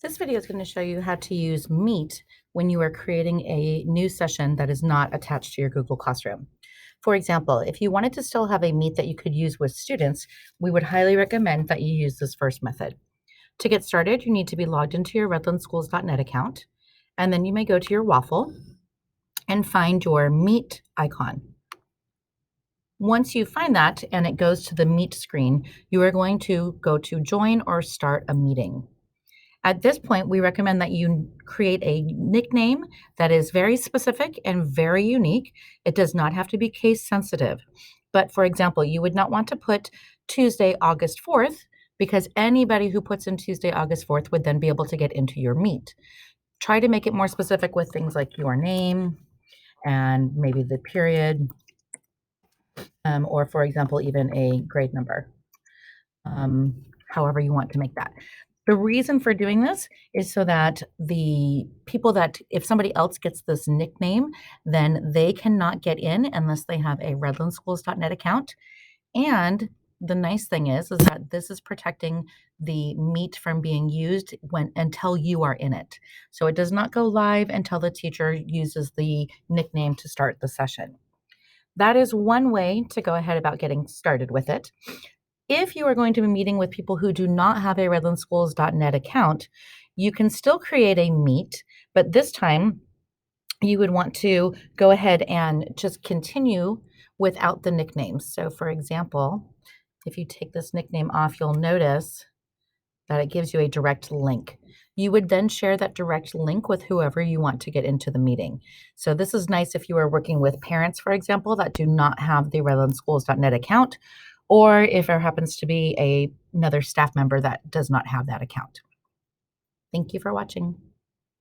This video is going to show you how to use Meet when you are creating a new session that is not attached to your Google Classroom. For example, if you wanted to still have a Meet that you could use with students, we would highly recommend that you use this first method. To get started, you need to be logged into your redlandschools.net account, and then you may go to your waffle and find your Meet icon. Once you find that and it goes to the Meet screen, you are going to go to Join or Start a Meeting. At this point, we recommend that you create a nickname that is very specific and very unique. It does not have to be case sensitive. But for example, you would not want to put Tuesday, August 4th, because anybody who puts in Tuesday, August 4th would then be able to get into your Meet. Try to make it more specific with things like your name and maybe the period, or for example, even a grade number, however you want to make that. The reason for doing this is so that the people that if somebody else gets this nickname, then they cannot get in unless they have a redlandschools.net account. And the nice thing is that this is protecting the Meet from being used until you are in it. So it does not go live until the teacher uses the nickname to start the session. That is one way to go ahead about getting started with it. If you are going to be meeting with people who do not have a redlandschools.net account, you can still create a Meet, but this time you would want to go ahead and just continue without the nicknames. So for example, if you take this nickname off, you'll notice that it gives you a direct link. You would then share that direct link with whoever you want to get into the meeting. So this is nice if you are working with parents, for example, that do not have the redlandschools.net account, or if there happens to be another staff member that does not have that account. Thank you for watching.